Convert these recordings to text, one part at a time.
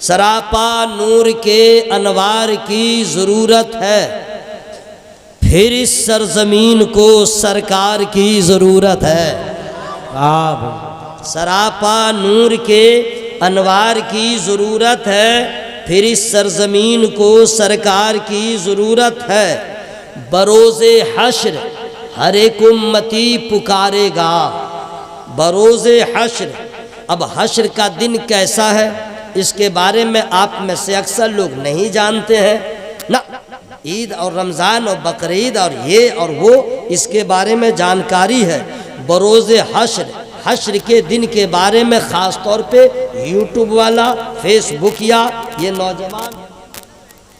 सरापा नूर के अनवार की ज़रूरत है, फिर इस सरजमीन को सरकार की ज़रूरत है। सरापा नूर के अनवार की ज़रूरत है, फिर इस सरजमीन को सरकार की ज़रूरत है। बरोज़े हश्र हर एक उम्मती पुकारेगा, बरोज़े हश्र। अब हश्र का दिन कैसा है इसके बारे में आप में से अक्सर लोग नहीं जानते हैं ना। ईद और रमज़ान और बकरीद और ये और वो, इसके बारे में जानकारी है। बरोज़े हश्र, हश्र के दिन के बारे में ख़ास तौर पे यूट्यूब वाला, फेसबुक या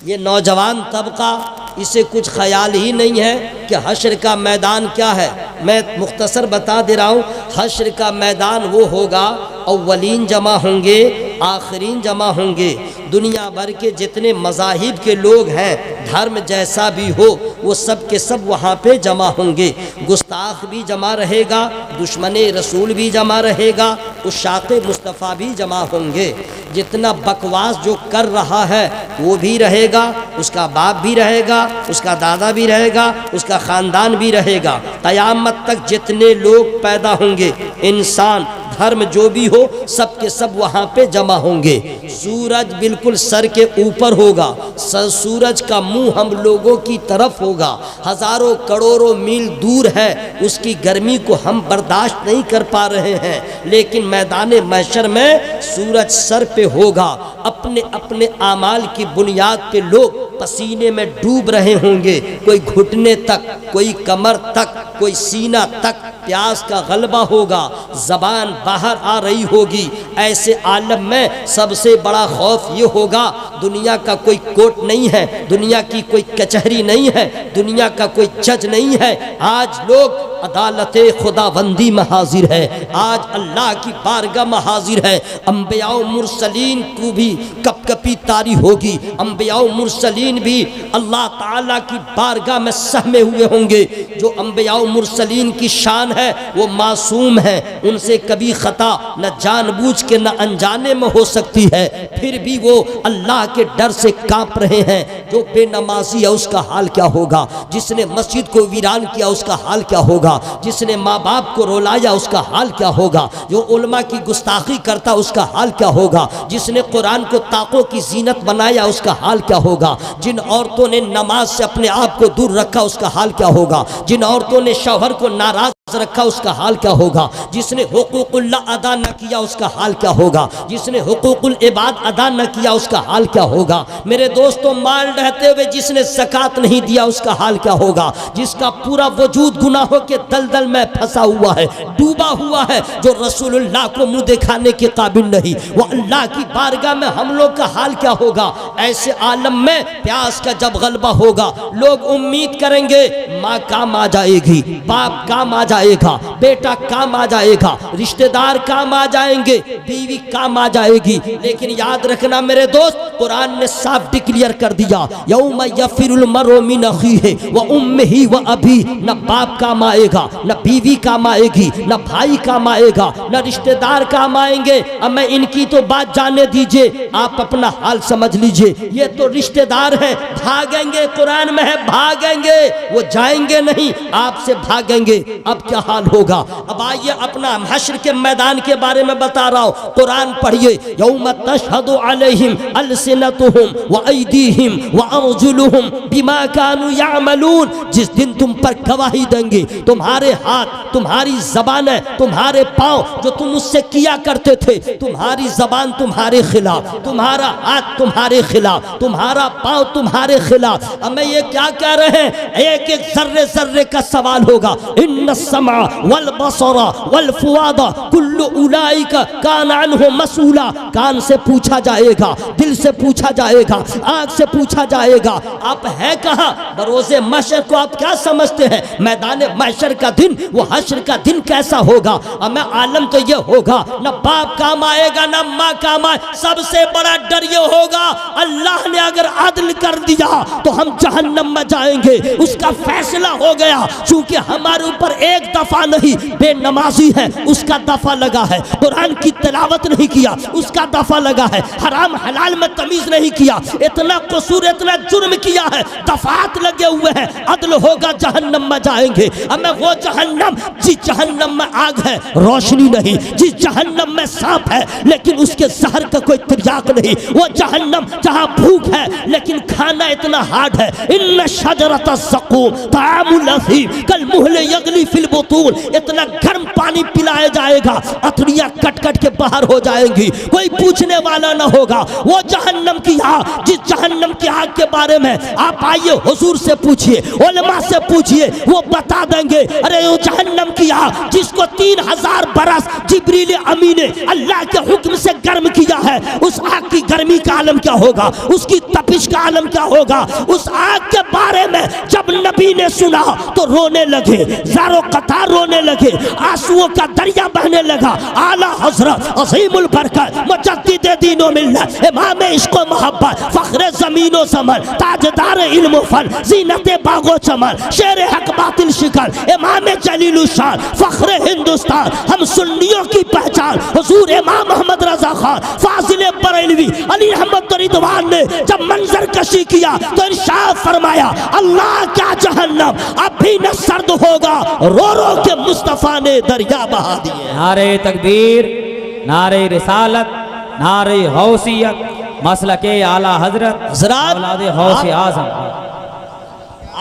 ये नौजवान तबका, इसे कुछ ख्याल ही नहीं है कि हश्र का मैदान क्या है। मैं मुख्तसर बता दे रहा हूँ। हश्र का मैदान वो होगा, अव्वलीन जमा होंगे, आखिरीन जमा होंगे। दुनिया भर के जितने मज़ाहिब के लोग हैं, धर्म जैसा भी हो, वो सब के सब वहाँ पे जमा होंगे। गुस्ताख भी जमा रहेगा, दुश्मने रसूल भी जमा रहेगा, उशाक़ मुस्तफ़ा भी जमा होंगे। जितना बकवास जो कर रहा है वो भी रहेगा, उसका बाप भी रहेगा, उसका दादा भी रहेगा, उसका ख़ानदान भी रहेगा। क़यामत तक जितने लोग पैदा होंगे, इंसान धर्म जो भी हो, सब के सब वहाँ पे जमा होंगे। सूरज बिल्कुल सर के ऊपर होगा, सूरज का मुंह हम लोगों की तरफ होगा। हज़ारों करोड़ों मील दूर है, उसकी गर्मी को हम बर्दाश्त नहीं कर पा रहे हैं, लेकिन मैदान महशर में सूरज सर पे होगा। अपने अपने आमाल की बुनियाद पे लोग पसीने में डूब रहे होंगे, कोई घुटने तक, कोई कमर तक, कोई सीना तक प्यास का गलबा होगा, ज़बान बाहर आ रही होगी। ऐसे आलम में सबसे बड़ा खौफ ये होगा, दुनिया का कोई कोर्ट नहीं है, दुनिया की कोई कचहरी नहीं है, दुनिया का कोई जज नहीं है। आज लोग अदालत खुदाबंदी में हाजिर है, आज अल्लाह की बारगाह में हाजिर है। अम्बिया मुरसलीन को भी कपकपी तारी होगी, अम्बिया मुरसलीन भी अल्लाह ताला की बारगाह में सहमे हुए होंगे। जो अम्बिया मुरसलीन की शान है वो मासूम है, उनसे कभी खता न जानबूझ के न अनजाने में हो सकती है, फिर भी वो अल्लाह के डर से कांप रहे हैं। जो बेनमाजी है उसका हाल क्या होगा, जिसने मस्जिद को वीरान किया उसका हाल क्या होगा, जिसने माँ बाप को रुलाया उसका हाल क्या होगा, जो उलमा की गुस्ताखी करता उसका हाल क्या होगा, जिसने कुरान को ताकों की जीनत बनाया उसका हाल क्या होगा, जिन औरतों ने नमाज से अपने आप को दूर रखा उसका हाल क्या होगा, जिन औरतों ने शौहर को नाराज रखा उसका हाल क्या होगा, जिसने हुकूकुल्लाह अदा न किया उसका हाल क्या होगा, जिसने हुकूकुल इबाद अदा न किया उसका हाल क्या होगा। मेरे दोस्तों, माल रहते हुए जिसने ज़कात नहीं दिया उसका हाल क्या होगा, जिसका पूरा वजूद गुनाहों के दलदल में फंसा हुआ है, डूबा हुआ है, जो रसूलुल्लाह को मुंह दिखाने के काबिल नहीं, वो अल्लाह की बारगाह में हम लोग का हाल क्या होगा। ऐसे आलम में प्यास का जब गलबा होगा, लोग उम्मीद करेंगे माँ काम आ जाएगी, बाप काम आ जाएगा, बेटा काम आ जाएगा, रिश्तेदार काम आ जाएंगे, बीवी काम आ जाएगी। लेकिन याद रखना मेरे दोस्त, कुरान ने साफ डिक्लेयर कर दिया, यौम यफिरुल मरउ मिन अखीहि व उम्मिहि व अबी। न बाप काम आएगा, न बीवी काम आएगी, न भाई काम आएगा, न रिश्तेदार काम आएंगे। अब मैं इनकी तो बात जाने दीजिए, आप अपना हाल समझ लीजिए। ये तो रिश्तेदार हैं, भागेंगे, कुरान में है भागेंगे, वो जाएंगे नहीं, आपसे भागेंगे। अब क्या हाल होगा। अब आइए अपना हश्र के मैदान के बारे में बता रहा हूँ, कुरान पढ़िए। यौम तशहदु अलैहिम अलसिनतुहुम व अयदीहिम व अर्जुलुहुम बिमा कानू यामलून। जिस दिन तुम पर गवाही देंगे तुम्हारे हाथ, तुम्हारी ज़बानें, तुम्हारे पाँव, जो तुम उससे किया करते थे। तुम्हारी ज़बान तुम्हारे खिलाफ, तुम्हारा हाथ तुम्हारे खिलाफ, तुम्हारा पाँव तुम्हारे खिलाफ। अब मैं ये क्या कह रहे हैं, एक एक जर्रे जर्रे का सवाल होगा। इन्न समा वल बसरा वल फुआदा कुल्लु उलाइका कान अन्हु मसूला। कान से पूछा जाएगा, दिल से पूछा जाएगा, आँख से पूछा जाएगा, आप है कहाँ। बरोज़े महशर को आप क्या समझते हैं मैदान महशर का दिन, वो हश्र का दिन कैसा होगा? और मैं आलम तो ये होगा, न बाप काम आएगा न माँ काम आए। सबसे बड़ा डर ये होगा, अल्लाह ने अगर आदल कर दिया तो हम जहन्नम में जाएंगे, उसका फैसला हो गया। चूंकि हमारे ऊपर एक दफा नहीं, बेनमाजी है उसका दफा लगा है, कुरान की तिलावत नहीं किया उसका दफा लगा है, हराम हलाल में तमीज नहीं किया, इतना कसूर इतना जुर्म किया है, दफात लगे हुए हैं, अदल होगा जहन्नम में जाएंगे। अब मैं वो जहन्नम, जिस जहन्नम में आग है रोशनी नहीं, जिस जहन्नम में सांप है लेकिन उसके जहर का कोई तिर्याक नहीं, वो जहन्नम जहां भूख है लेकिन खाना इतना हार्ड है। इन्न शजरत ज़क़ूम तामुल असीम कल मुहल यगली फिल बुतून, इतना गर्म पानी पिलाया जाएगा, अतड़ियां कट कट के बाहर हो जाएंगी, कोई पूछने वाला ना होगा। वो जहन्नम की आग, जिस जहन्नम की आग के बारे में आप आइए हुजूर से पूछिए, उलमा से पूछिए, वो बता देंगे। अरे वो जहन्नम की आग जिसको 3000 बरस जिब्रील अमीन ने अल्लाह के हुक्म से गर्म किया है, उस आग की गर्मी का आलम क्या होगा, उसकी तपिश का आलम क्या होगा। उस आग के बारे में जब नबी ने सुना तो रोने लगे, ज़ारो कतार रोने लगे, आंसुओं का दरिया बहने लगा। आला हजरत अज़ीमुल बरकत मुजद्दिद दीन व मिल्लत, इमाम इश्क़ व मोहब्बत, फ़ख्र ज़मीन व ज़मन, ताजदार इल्म व फन, ज़ीनत बाग़ो चमन, शेर हक बातिल शिकल, इमाम जलीलुश शान, फ़ख्र हिंदुस्तान, हम सुन्नियों की पहचान हुजूर इमाम मोहम्मद रज़ा खान फाजिल बरेलवी अली अहमद रिदवान ने जब मंजर कशी किया तो इरशाद फरमाया, अल्लाह क्या जहन्नम अब भी न सर्द होगा, रो रो के मुस्तफ़ा ने दरिया बहा दिए। नारे तकबीर, नारे रिसालत, नारे गौसियत, मसलके आला हजरत औलादे गौसे आज़म।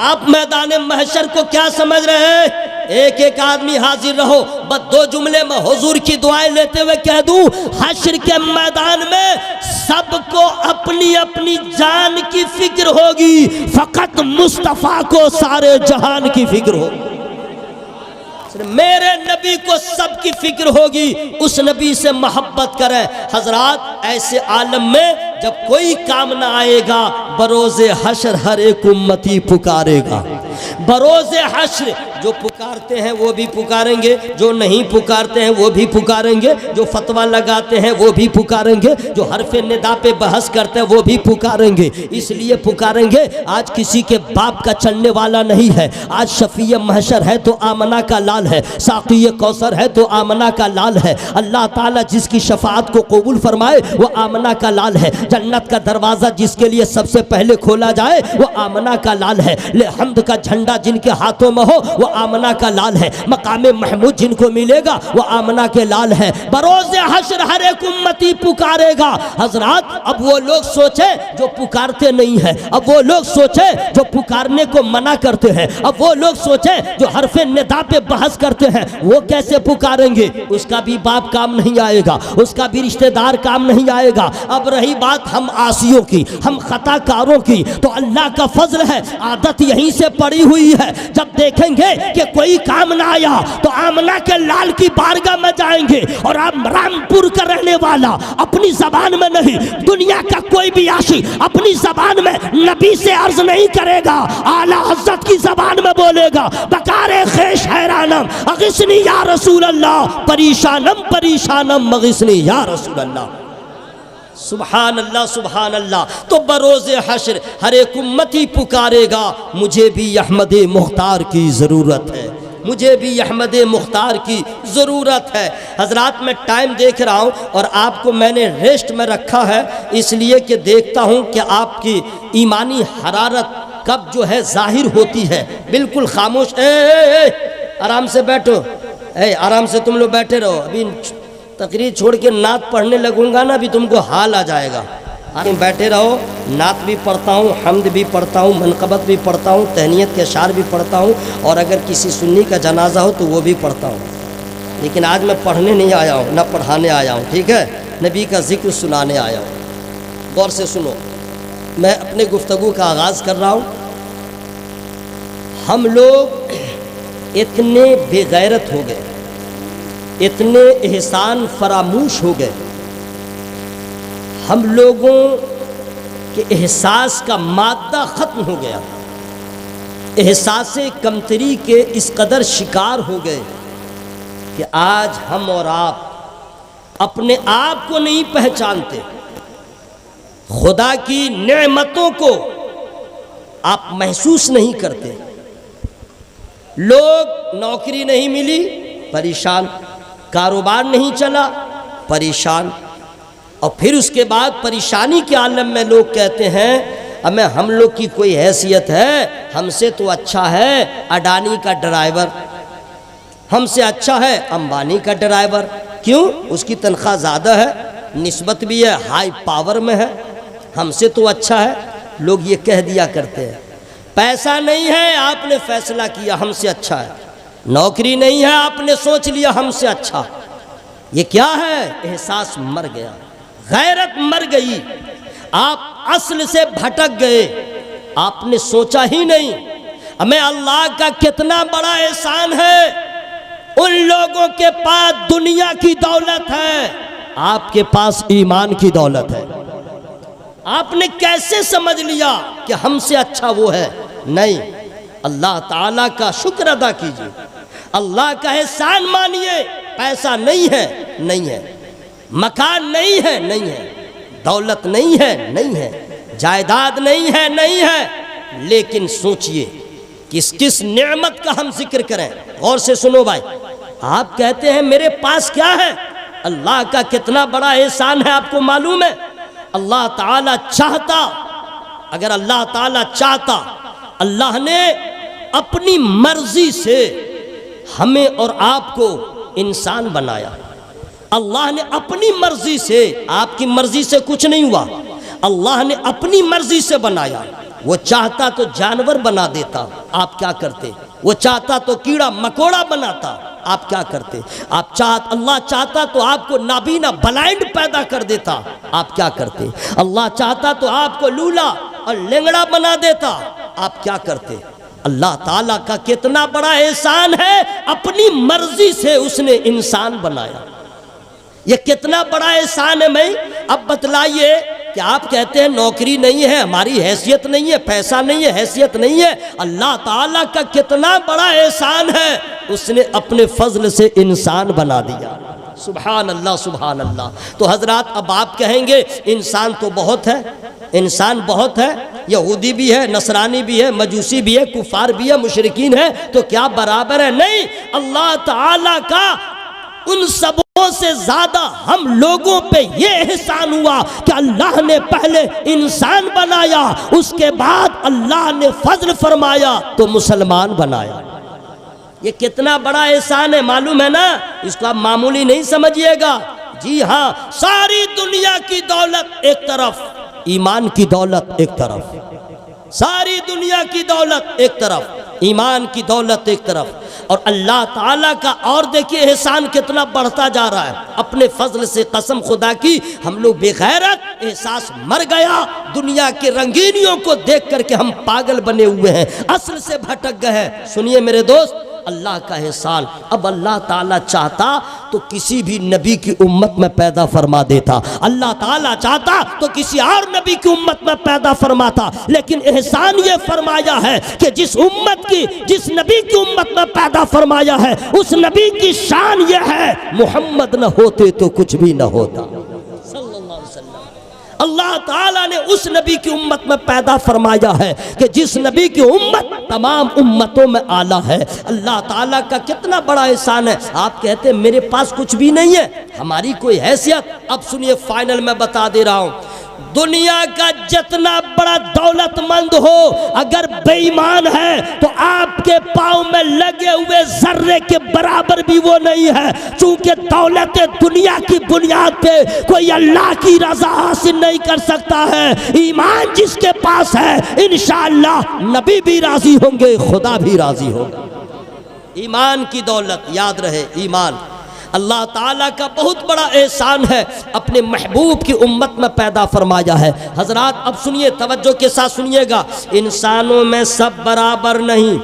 आप मैदान महशर को क्या समझ रहे हैं? एक एक आदमी हाजिर रहो, बस 2 जुमले में हुजूर की दुआएं लेते हुए कह दूं, हश्र के मैदान में सबको अपनी अपनी जान की फिक्र होगी, फकत मुस्तफ़ा को सारे जहान की फिक्र होगी। मेरे नबी को सबकी फिक्र होगी, उस नबी से मोहब्बत करें। हजरात, ऐसे आलम में जब कोई काम ना आएगा, बरोज़े हश्र हर एक उम्मती पुकारेगा। बरोज़े हश्र जो पुकारते हैं वो भी पुकारेंगे, जो नहीं पुकारते हैं वो भी पुकारेंगे, जो फतवा लगाते हैं वो भी पुकारेंगे, जो हरफ निदा पे बहस करते हैं वो भी पुकारेंगे। इसलिए पुकारेंगे, आज किसी के बाप का चलने वाला नहीं है, आज शफीय महशर है तो आमना का लाल है, साक़ी कौसर है तो आमना का लाल है। अल्लाह ताला जिसकी शफाअत को कबूल फरमाए वो आमना का लाल है। जन्नत का दरवाज़ा जिसके लिए सबसे पहले खोला जाए वो आमना का लाल है। ले हम्द का झंडा जिनके हाथों में हो वो आमना का लाल है। मकाम महमूद जिनको मिलेगा वो आमना के लाल है। बरोज़े हश्र हर एक उम्मती पुकारेगा। हजरात, अब वो लोग सोचे जो पुकारते नहीं है, अब वो लोग सोचे जो पुकारने को मना करते हैं, अब वो लोग सोचे जो हरफे निदा पे बहस करते हैं, वो कैसे पुकारेंगे? उसका भी बाप काम नहीं आएगा, उसका भी रिश्तेदार काम नहीं आएगा। अब रही बात हम आसियों की, हम खताकारों की, तो अल्लाह का फजल है, आदत यहीं से पड़ी हुई है। जब देखेंगे कि कोई काम ना आया तो आमना के लाल की बारगाह में जाएंगे। और आप रामपुर का रहने वाला अपनी जबान में नहीं, दुनिया का कोई भी आशिक अपनी जबान में नबी से अर्ज नहीं करेगा, आला हज़रत की जबान में बोलेगा, बकारे खेश हैरानम अगिस्नी या रसूल अल्लाह, परेशानम परेशानम मगिस्नी या रसूल अल्लाह। सुभान अल्लाह सुभान अल्लाह। तो बरोज़े हश्र हर एक उम्मती पुकारेगा, मुझे भी अहमद मुख्तार की ज़रूरत है, मुझे भी अहमद मुख्तार की ज़रूरत है। हजरात, मैं टाइम देख रहा हूँ और आपको मैंने रेस्ट में रखा है इसलिए कि देखता हूँ कि आपकी ईमानी हरारत कब जो है जाहिर होती है। बिल्कुल खामोश, आराम से बैठो, आराम से तुम लोग बैठे रहो। अभी तकरीर छोड़ के नात पढ़ने लगूंगा ना, अभी तुमको हाल आ जाएगा। बैठे रहो, नात भी पढ़ता हूँ, हम्द भी पढ़ता हूँ, मनक़बत भी पढ़ता हूँ, तहनीयत के अशार भी पढ़ता हूँ, और अगर किसी सुन्नी का जनाजा हो तो वो भी पढ़ता हूँ। लेकिन आज मैं पढ़ने नहीं आया हूँ, ना पढ़ाने आया हूँ, ठीक है? नबी का जिक्र सुनाने आया हूँ। गौर से सुनो, मैं अपने गुफ्तगू का आगाज़ कर रहा हूँ। हम लोग इतने बेगैरत हो गए, इतने एहसान फरामूश हो गए, हम लोगों के एहसास का मादा ख़त्म हो गया। एहसास कमतरी के इस कदर शिकार हो गए कि आज हम और आप अपने आप को नहीं पहचानते, खुदा की नेमतों को आप महसूस नहीं करते। लोग नौकरी नहीं मिली परेशान, कारोबार नहीं चला परेशान, और फिर उसके बाद परेशानी के आलम में लोग कहते हैं हमें हम लोग की कोई हैसियत है, हमसे तो अच्छा है अडानी का ड्राइवर, हमसे अच्छा है अंबानी का ड्राइवर। क्यों? उसकी तनख्वाह ज़्यादा है, निस्बत भी है, हाई पावर में है, हमसे तो अच्छा है। लोग ये कह दिया करते हैं। पैसा नहीं है आपने फैसला किया हमसे अच्छा है, नौकरी नहीं है आपने सोच लिया हमसे अच्छा। ये क्या है? एहसास मर गया, गैरत मर गई, आप असल से भटक गए, आपने सोचा ही नहीं हमें अल्लाह का कितना बड़ा एहसान है। उन लोगों के पास दुनिया की दौलत है, आपके पास ईमान की दौलत है। आपने कैसे समझ लिया कि हमसे अच्छा वो है? नहीं, अल्लाह ताला का शुक्र अदा कीजिए, अल्लाह का एहसान मानिए। पैसा नहीं है, नहीं है, मकान नहीं है, नहीं है, दौलत नहीं है, नहीं है, जायदाद नहीं है, नहीं है, लेकिन सोचिए किस किस नेमत का हम जिक्र करें। गौर से सुनो भाई, आप कहते हैं मेरे पास क्या है, अल्लाह का कितना बड़ा एहसान है आपको मालूम है? अल्लाह ताला चाहता, अगर अल्लाह ताला चाहता, अल्लाह ने अपनी मर्जी से हमें और आपको इंसान बनाया। अल्लाह ने अपनी मर्जी से, आपकी मर्जी से कुछ नहीं हुआ, अल्लाह ने अपनी मर्जी से बनाया। वो चाहता तो जानवर बना देता, आप क्या करते? वो चाहता तो कीड़ा मकोड़ा बनाता, आप क्या करते? अल्लाह चाहता तो आपको नाबीना ब्लाइंड पैदा कर देता, आप क्या करते? अल्लाह चाहता तो आपको लूला और लेंगड़ा बना देता, आप क्या करते? अल्लाह ताला का कितना बड़ा एहसान है, अपनी मर्जी से उसने इंसान बनाया। ये कितना बड़ा एहसान है भाई। अब बतलाइए कि आप कहते हैं नौकरी नहीं है, हमारी हैसियत नहीं है, पैसा नहीं है, हैसियत नहीं है। अल्लाह ताला का कितना बड़ा एहसान है, उसने अपने फजल से इंसान बना दिया। सुभान अल्लाह, सुभान अल्लाह। तो हजरात, अब आप कहेंगे इंसान तो बहुत है, इंसान बहुत है, यहूदी भी है, नसरानी भी है, मजूसी भी है, कुफार भी है, मुशरिकीन है, तो क्या बराबर है? नहीं, अल्लाह ताला का उन सबों से ज्यादा हम लोगों पे ये एहसान हुआ कि अल्लाह ने पहले इंसान बनाया, उसके बाद अल्लाह ने फजल फरमाया तो मुसलमान बनाया। ये कितना बड़ा एहसान है मालूम है ना? इसको आप मामूली नहीं समझिएगा। जी हाँ, सारी दुनिया की दौलत एक तरफ, ईमान की दौलत एक तरफ, सारी दुनिया की दौलत एक तरफ, ईमान की दौलत एक तरफ, और अल्लाह ताला का और देखिए एहसान कितना बढ़ता जा रहा है। अपने फजल से कसम खुदा की, हम लोग बेगैरत, एहसास मर गया। दुनिया के रंगीनियों को देख करके हम पागल बने हुए हैं, असल से भटक गए हैं। सुनिए मेरे दोस्त, अल्लाह का एहसान, अब अल्लाह ताला चाहता तो किसी भी नबी की उम्मत में पैदा फरमा देता, अल्लाह ताला चाहता तो किसी और नबी की उम्मत में पैदा फरमाता, लेकिन एहसान ये फरमाया है कि जिस उम्मत की, जिस नबी की उम्मत में पैदा फरमाया है, उस नबी की शान ये है, मुहम्मद न होते तो कुछ भी न होता। अल्लाह ताला ने उस नबी की उम्मत में पैदा फरमाया है कि जिस नबी की उम्मत तमाम उम्मतों में आला है। अल्लाह ताला का कितना बड़ा एहसान है। आप कहते हैं मेरे पास कुछ भी नहीं है, हमारी कोई हैसियत। अब सुनिए, फाइनल में बता दे रहा हूं, दुनिया का जितना बड़ा दौलतमंद हो, अगर बेईमान है तो आपके पाँव में लगे हुए जर्रे के बराबर भी वो नहीं है। चूंकि दौलत दुनिया की बुनियाद पे कोई अल्लाह की रजा हासिल नहीं कर सकता है। ईमान जिसके पास है, इंशाअल्लाह नबी भी राजी होंगे, खुदा भी राजी होगा। ईमान की दौलत, याद रहे, ईमान अल्लाह ताला का बहुत बड़ा एहसान है, अपने महबूब की उम्मत में पैदा फरमाया है। हजरात, अब सुनिए, तवज्जो के साथ सुनिएगा, इंसानों में सब बराबर नहीं,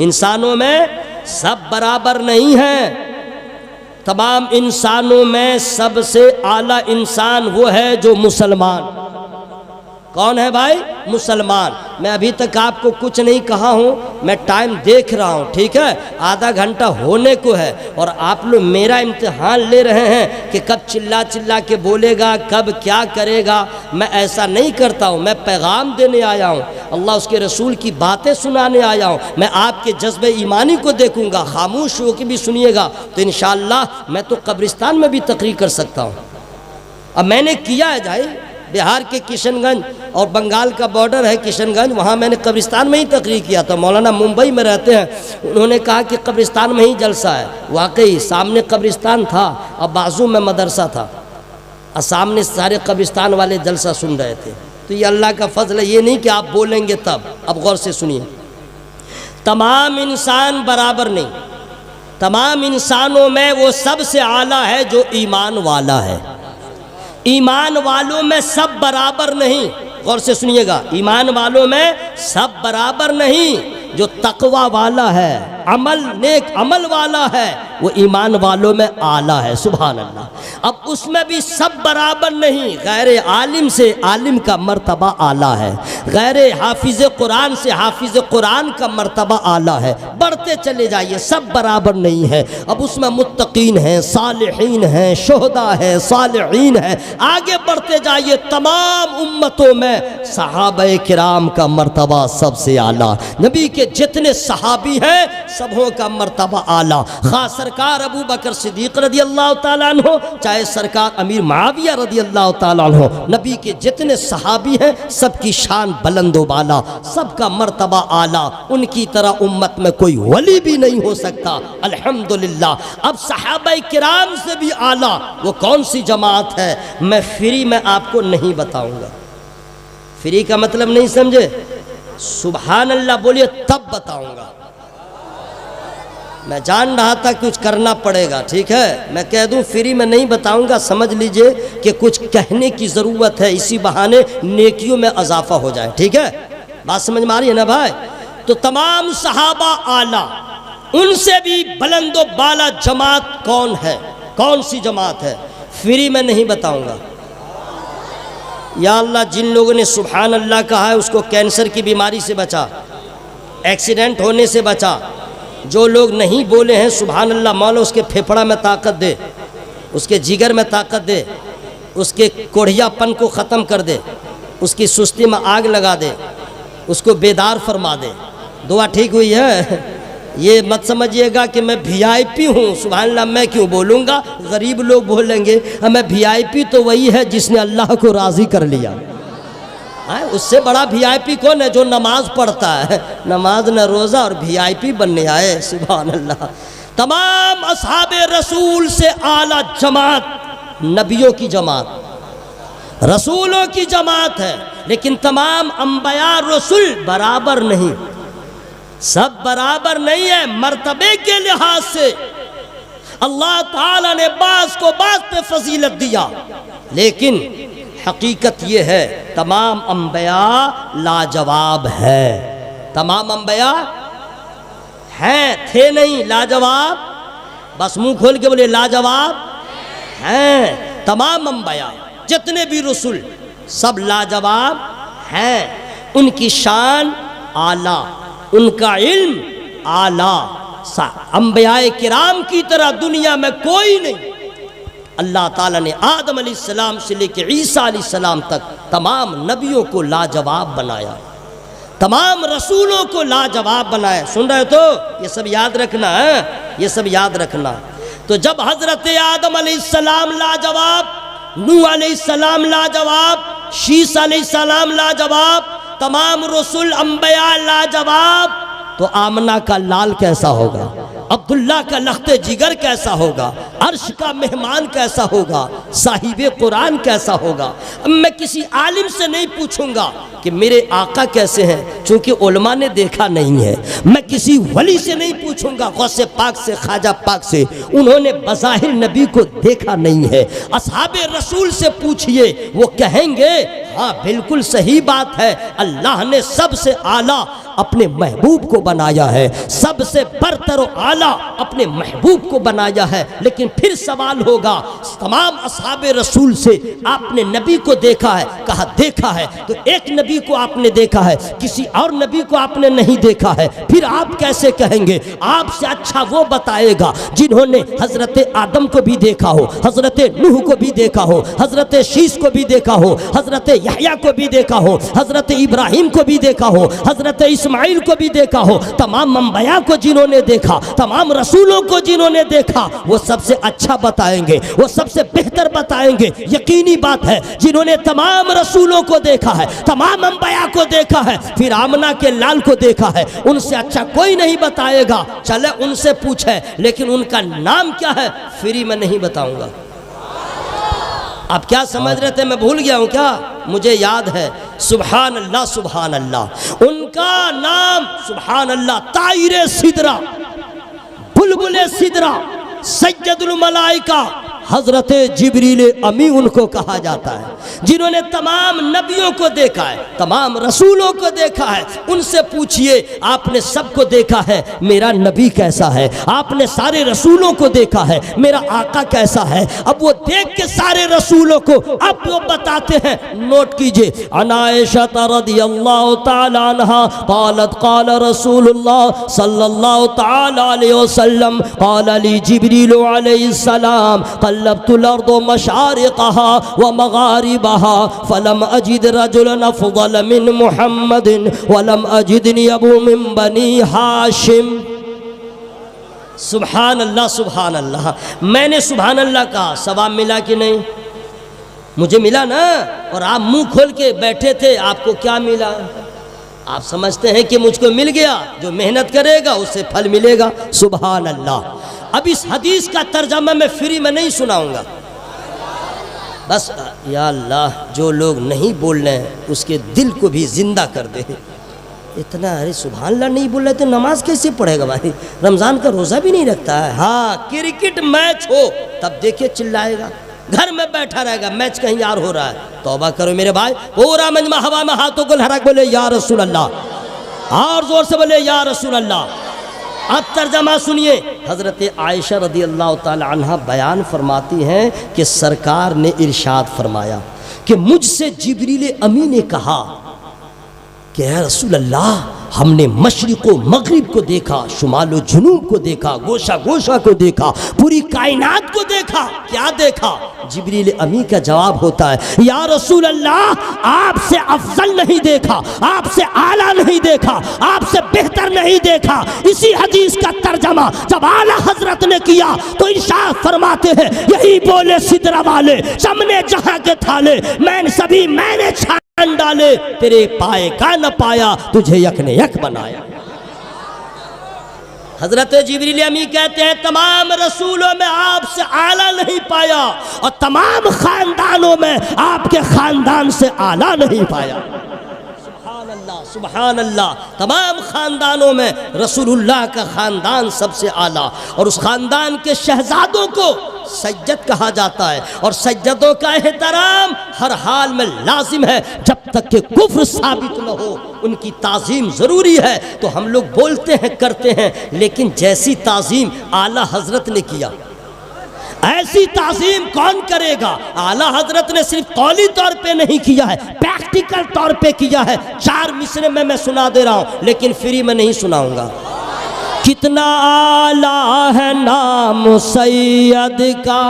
इंसानों में सब बराबर नहीं है। तमाम इंसानों में सबसे आला इंसान वो है जो मुसलमान। कौन है भाई? मुसलमान। मैं अभी तक आपको कुछ नहीं कहा हूँ, मैं टाइम देख रहा हूँ, ठीक है, आधा घंटा होने को है और आप लोग मेरा इम्तिहान ले रहे हैं कि कब चिल्ला चिल्ला के बोलेगा, कब क्या करेगा। मैं ऐसा नहीं करता हूँ, मैं पैगाम देने आया हूँ, अल्लाह उसके रसूल की बातें सुनाने आया हूँ। मैं आपके जज्बे ईमानी को देखूँगा, खामोश होकर भी सुनिएगा तो इंशाअल्लाह मैं तो कब्रिस्तान में भी तकरीर कर सकता हूँ। अब मैंने किया है भाई, बिहार के किशनगंज और बंगाल का बॉर्डर है किशनगंज, वहाँ मैंने कब्रिस्तान में ही तकरीर किया था। मौलाना मुंबई में रहते हैं, उन्होंने कहा कि कब्रिस्तान में ही जलसा है। वाकई सामने कब्रिस्तान था और बाजू में मदरसा था और सामने सारे कब्रिस्तान वाले जलसा सुन रहे थे। तो ये अल्लाह का फजल है, ये नहीं कि आप बोलेंगे तब। अब गौर से सुनिए, तमाम इंसान बराबर नहीं, तमाम इंसानों में वो सबसे आला है जो ईमान वाला है। ईमान वालों में सब बराबर नहीं, गौर से सुनिएगा, ईमान वालों में सब बराबर नहीं। जो तकवा वाला है, अमल नेक अमल वाला है, वो ईमान वालों में आला है। सुभान अल्लाह। अब उसमें भी सब बराबर नहीं, गैर आलिम से आलिम का मर्तबा आला है, गैर हाफिज कुरान से हाफिज कुरान का मर्तबा आला है। बढ़ते चले जाइए, सब बराबर नहीं है। अब उसमें मुत्तकीन हैं, सालिहीन हैं, शुहदा हैं, सालिहीन हैं। आगे बढ़ते जाइए, तमाम उम्मतों में सहाबा किराम का मर्तबा सबसे आला। नबी के जितने सहाबी हैं सबों का मर्तबा आला। खास सरकार अबू बकर सिद्दीक रदी अल्लाह ताला अन्हो, चाहे सरकार अमीर मुआविया रदी अल्लाह ताला अन्हो, नबी के जितने सहाबी हैं सबकी शान बुलंदो बाला, सबका मर्तबा आला। उनकी तरह उम्मत में कोई वली भी नहीं हो सकता, अल्हम्दुलिल्लाह। अब सहाबा किराम से भी आला वो कौन सी जमात है, मैं फ्री में आपको नहीं बताऊंगा। फ्री का मतलब नहीं समझे? सुभान अल्लाह बोलिए तब बताऊंगा। मैं जान रहा था कुछ करना पड़ेगा, ठीक है, मैं कह दूं फ्री में नहीं बताऊंगा, समझ लीजिए कि कुछ कहने की ज़रूरत है, इसी बहाने नेकियों में इजाफा हो जाए, ठीक है। बात समझ में आ रही है ना भाई? तो तमाम सहाबा आला, उनसे भी बुलंदो बाला जमात कौन है, कौन सी जमात है, फ्री में नहीं बताऊंगा। या अल्लाह, जिन लोगों ने सुभान अल्लाह कहा है उसको कैंसर की बीमारी से बचा, एक्सीडेंट होने से बचा। जो लोग नहीं बोले हैं सुभान अल्लाह, मौला उसके फेफड़ा में ताकत दे, उसके जिगर में ताकत दे, उसके कोढ़ियापन को ख़त्म कर दे, उसकी सुस्ती में आग लगा दे, उसको बेदार फरमा दे। दुआ ठीक हुई है? ये मत समझिएगा कि मैं वीआईपी हूँ, सुभान अल्लाह मैं क्यों बोलूँगा, गरीब लोग बोलेंगे। मैं वीआईपी तो वही है जिसने अल्लाह को राज़ी कर लिया है। उससे बड़ा वीआईपी कौन है? जो नमाज पढ़ता है, नमाज न रोज़ा और वीआईपी बनने आए। सुभान अल्लाह। तमाम असहाबे रसूल से आला जमात नबियों की जमात, रसूलों की जमात है। लेकिन तमाम अंबिया रसूल बराबर नहीं, सब बराबर नहीं है मर्तबे के लिहाज से। अल्लाह ताला ने बास को बास पे फजीलत दिया, लेकिन हकीकत ये है तमाम अंबिया लाजवाब है। तमाम अंबिया हैं, थे नहीं, लाजवाब। बस मुंह खोल के बोले लाजवाब हैं। तमाम अंबिया जितने भी रसूल सब लाजवाब हैं। उनकी शान आला, उनका इल्म आला। अंबियाए किराम की तरह दुनिया में कोई नहीं। अल्लाह ताला ने आदम अलैहिस्सलाम से लेकर ईसा अलैहिस्सलाम तक तमाम नबियों को लाजवाब बनाया, तमाम रसूलों को लाजवाब बनाया। सुन रहे हो? तो ये सब याद रखना है, ये सब याद रखना। तो जब हजरत आदम अलैहिस्सलाम लाजवाब, नूह अलैहिस्सलाम लाजवाब, शीस अलैहिस्सलाम लाजवाब, तमाम रसूल अंबिया लाजवाब, तो आमना का लाल कैसा होगा, अब्दुल्ला का लख्ते जिगर कैसा होगा, अर्श का मेहमान कैसा होगा, साहिबे कुरान कैसा होगा। अब मैं किसी आलिम से नहीं पूछूंगा कि मेरे आका कैसे हैं, चूंकि उलमा ने देखा नहीं है। मैं किसी वली से नहीं पूछूंगा, गौसे पाक से, ख्वाजा पाक से, उन्होंने बज़ाहिर नबी को देखा नहीं है। असहाबे रसूल से पूछिए, वो कहेंगे हाँ बिल्कुल सही बात है, अल्लाह ने सबसे आला अपने महबूब को बनाया है, सबसे बरतर और आला अपने महबूब को बनाया है। लेकिन फिर सवाल होगा, तमाम असहाबे रसूल से आपने नबी को देखा है, कहा देखा है, तो एक नबी को आपने देखा है, किसी और नबी को आपने नहीं देखा है, फिर आप कैसे कहेंगे? आपसे अच्छा वो बताएगा जिन्होंने हजरत आदम को भी देखा हो, हजरत नूह को भी देखा हो, हजरत शीश को भी देखा हो, हजरत यहया को भी देखा हो, हजरत इब्राहिम को भी देखा हो, हजरत इस्माइल को भी देखा हो, तमाम अंबिया को जिन्होंने देखा, तमाम रसूलों को जिन्होंने देखा, वो सबसे अच्छा बताएंगे, वो सबसे बेहतर बताएंगे। यकीनी बात है, जिन्होंने तमाम रसूलों को देखा है, तमाम अंबिया को देखा है, फिर आमना के लाल को देखा है, उनसे अच्छा कोई नहीं बताएगा। चले उनसे पूछे, लेकिन उनका नाम क्या है फ्री में नहीं बताऊंगा। आप क्या समझ रहे थे मैं भूल गया हूं क्या? मुझे याद है, सुभान अल्लाह सुभान अल्लाह, उनका नाम सुभान अल्लाह ताइरे सिदरा, बुलबुले सिदरा, सैयदुल मलाइका हजरत जिब्रील अमी उनको कहा जाता है, जिन्होंने तमाम नबियों को देखा है, तमाम रसूलों को देखा है। उनसे पूछिए, आपने सबको देखा है, मेरा नबी कैसा है? आपने सारे रसूलों को देखा है, मेरा आका कैसा है? अब वो देख के सारे रसूलों को अब वो बताते हैं, नोट कीजिए। अनायशा रदियल्लाहु ताला अन्हा क़ालत क़ाल रसूलुल्लाह सल्लल्लाहु ताला अलैहि वसल्लम क़ाल ली जिब्रील अलैहिस्सलाम क़ल्लब्तुल अर्द मशारिक़हा व मग़ारिबहा फ़लम अजिद रजुलन अफ़ज़ल मिन मुहम्मदिन वलम अजिदनी अबू मिन बनी हाशिम। सुभान अल्लाह सुभान अल्लाह। मैंने सुभान अल्लाह कहा, सवाब मिला कि नहीं? मुझे मिला ना। और आप मुंह खोल के बैठे थे, आपको क्या मिला? आप समझते हैं कि मुझको मिल गया, जो मेहनत करेगा उससे फल मिलेगा। सुभान अल्लाह। अब इस हदीस का तर्जमा मैं फ्री में नहीं सुनाऊंगा, बस या अल्लाह जो लोग नहीं बोल रहे हैं उसके दिल को भी जिंदा कर दे। इतना अरे सुभान अल्लाह नहीं बोल रहे तो नमाज कैसे पढ़ेगा भाई? रमज़ान का रोज़ा भी नहीं रखता है। हाँ, क्रिकेट मैच हो तब देखिए चिल्लाएगा, घर में बैठा रहेगा, मैच कहीं यार हो रहा है। तौबा करो मेरे भाई, पूरा मजमा हवा में हाथों को लहरा बोले या रसूल अल्लाह, और जोर से बोले या रसूल अल्लाह। अब तर्जमा सुनिए। हज़रत आयशा रदी अल्लाह ताला अन्हा बयान फरमाती हैं कि सरकार ने इरशाद फरमाया कि मुझसे जिब्रील अमी ने कहा कि या रसूल अल्लाह, हमने मशरिक़ व मग़रिब को देखा, शुमाल व जुनूब को देखा, गोशा गोशा को देखा, पूरी कायनात को देखा। क्या देखा? जिब्रील अमी का जवाब होता है, या रसूल अल्लाह, आपसे अफजल नहीं देखा, आपसे आला नहीं देखा, आपसे बेहतर नहीं देखा। इसी हदीस का तर्जमा जब आला हजरत ने किया तो इरशाद फरमाते हैं, यही बोले सिदरा वाले, चमने जहां के थाले, मैंने सभी मैंने डाले, तेरे पाए का न पाया, तुझे यक ने यक बनाया। हजरत जिब्रील अमी कहते हैं, तमाम रसूलों में आपसे आला नहीं पाया और तमाम खानदानों में आपके खानदान से आला नहीं पाया। सुभान अल्लाह सुभान अल्लाह। तमाम खानदानों में रसूलुल्लाह का खानदान सबसे आला, और उस खानदान के शहजादों को सज्जद कहा जाता है, और सज्जदों का एहतराम हर हाल में लाजिम है। जब तक कि कुफ्र साबित न हो उनकी ताज़ीम ज़रूरी है। तो हम लोग बोलते हैं करते हैं, लेकिन जैसी ताज़ीम आला हजरत ने किया ऐसी ताज़ीम कौन करेगा? आला हजरत ने सिर्फ कौली तौर पे नहीं किया है, प्रैक्टिकल तौर पे किया है। 4 मिसरे में मैं सुना दे रहा हूँ, लेकिन फ्री में नहीं सुनाऊंगा। कितना आला है नाम सैयद का।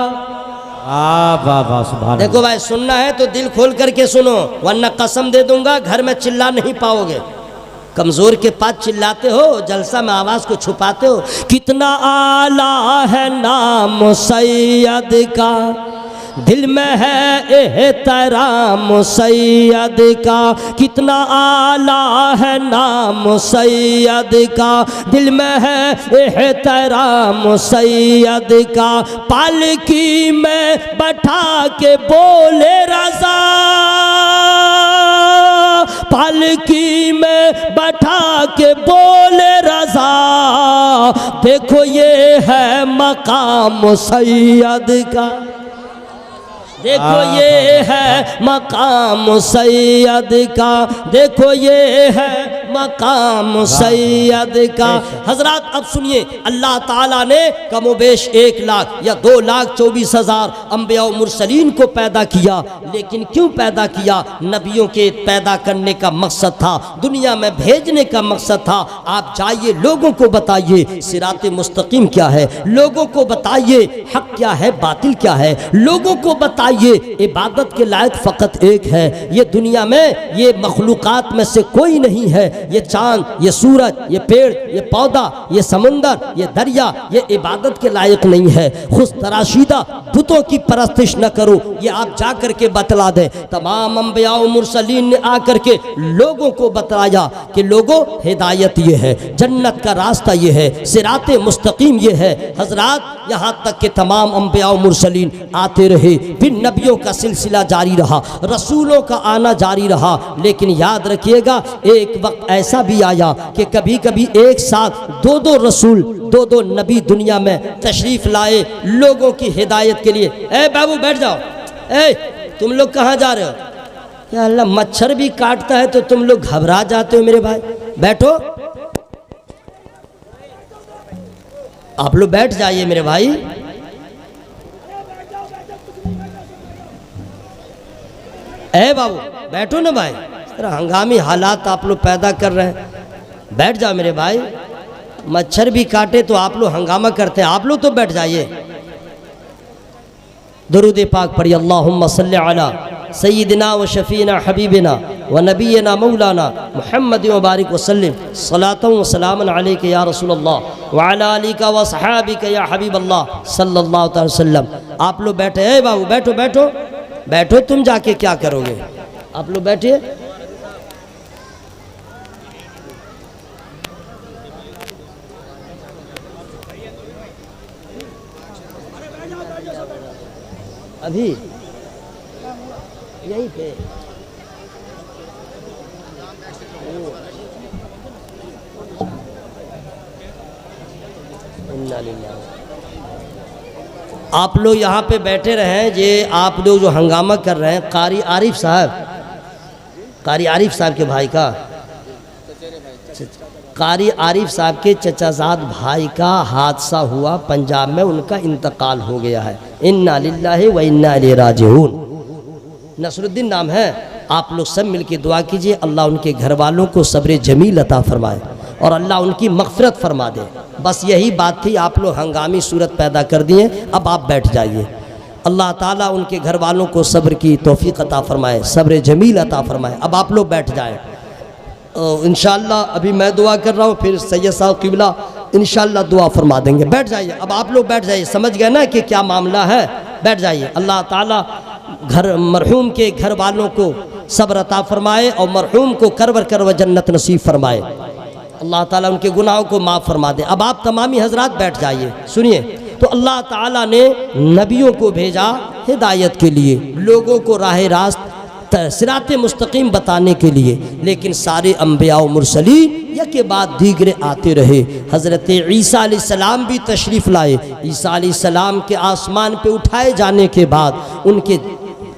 देखो भाई, सुनना है तो दिल खोल करके सुनो, वरना कसम दे दूंगा घर में चिल्ला नहीं पाओगे। कमजोर के पास चिल्लाते हो, जलसा में आवाज को छुपाते हो। कितना आला है नाम सैयद का, दिल में है एहतराम सैयद का। कितना आला है नाम सैयद का, दिल में है एहतराम सैयद का। पालकी में बैठा के बोले रज़ा, पालकी में बैठा के बोले रज़ा, देखो ये है मकाम सैयद का। देखो ये है मकाम सैयद का, देखो ये है मकाम सैयद का। हजरात अब सुनिए, अल्लाह ताला ने कमोबेश 1 लाख या 2,24,000 अंबिया और मुरसलीन को पैदा किया, लेकिन क्यों पैदा किया? नबियों के पैदा करने का मकसद था, दुनिया में भेजने का मकसद था। आप जाइए लोगों को बताइए सिराते मुस्तकीम क्या है, लोगों को बताइए हक क्या है, बातिल क्या है, लोगों को बताइए इबादत के लायक फ़कत एक है। ये दुनिया में ये मखलूकात में से कोई नहीं है, ये चांद, ये सूरज, ये पेड़, ये पौधा, ये समुंदर, ये दरिया, ये इबादत के लायक नहीं है। खुद तराशीदा बुतों की परस्तिश न करो, ये आप जा कर के बतला दें। तमाम अंबिया और मुरसलीन ने आकर के लोगों को बताया कि लोगों हिदायत ये है, जन्नत का रास्ता ये है, सिराते मुस्तकीम ये है। हजरात यहाँ तक कि तमाम अंबिया और मुरसलीन आते रहे, फिर नबियों का सिलसिला जारी रहा, रसूलों का आना जारी रहा। लेकिन याद रखिएगा एक वक्त ऐसा भी आया कि कभी कभी एक साथ 2-2 रसूल, 2-2 नबी दुनिया में तशरीफ लाए लोगों की हिदायत के लिए। ए बाबू बैठ जाओ, ए तुम लोग कहाँ जा रहे हो? या अल्लाह, मच्छर भी काटता है तो तुम लोग घबरा जाते हो मेरे भाई। बैठो, आप लोग बैठ जाइए मेरे भाई। ए बाबू बैठो ना भाई, हंगामी हालात आप लोग पैदा कर रहे हैं, बैठ जाओ मेरे भाई। मच्छर भी काटे तो आप लोग हंगामा करते हैं, आप लोग तो बैठ जाइए। दुरूद पाक पढ़िए, अल्लाहुम्मा सल्ली अला सय्यिदिना व शफीना हबीबिना व नबीना मौलाना मुहम्मद व बारिक वसल्लिम सलातन व सलामन अलैका या रसूलल्लाह व अला आलिका व सहाबिका या हबीबल्लाह सल्लल्लाहु अलैहि वसल्लम। आप लोग बैठे, ए बाबू बैठो बैठो बैठो, तुम जाके क्या करोगे? आप लोग बैठिए। अभी यहीं पे आप लोग यहाँ पे बैठे रहें। ये आप लोग जो हंगामा कर रहे हैं, कारी आरिफ साहब, कारी आरिफ साहब के भाई का, कारी आरिफ साहब के चचाजाद भाई का हादसा हुआ पंजाब में, उनका इंतकाल हो गया है। इन्ना लिल्लाहि व इन्ना इलैहि राजिऊन। नसरुद्दीन नाम है। आप लोग सब मिलके दुआ कीजिए, अल्लाह उनके घर वालों को सब्र जमील अता फरमाए और अल्लाह उनकी मग़फ़िरत फरमा दे। बस यही बात थी, आप लोग हंगामी सूरत पैदा कर दिए, अब आप बैठ जाइए। अल्लाह ताला उनके घर वालों को सब्र की तौफ़ीक़ अता फरमाए, सब्र जमील अता फरमाए। अब आप लोग बैठ जाएँ। इंशाअल्लाह अभी मैं दुआ कर रहा हूँ, फिर सैयद साहब क़िबला इंशाअल्लाह दुआ फरमा देंगे। बैठ जाइए, अब आप लोग बैठ जाइए। समझ गए ना कि क्या मामला है? बैठ जाइए। अल्लाह ताला घर मरहूम के घर वालों को सब्र अता फरमाए और मरहूम को करवर करवर जन्नत नसीब फरमाए। अल्लाह ताला उनके गुनाहों को माफ़ फरमा दे। अब आप तमामी हजरात बैठ जाइए। सुनिए, तो अल्लाह ताला ने नबियों को भेजा हिदायत के लिए, लोगों को राह रास्त सिराते मुस्तकीम बताने के लिए, लेकिन सारे अंबिया और मुरसलीन या के बाद दीगरे आते रहे। हज़रत ईसा अलैहिस्सलाम भी तशरीफ़ लाए। ईसा अलैहिस्सलाम के आसमान पे उठाए जाने के बाद, उनके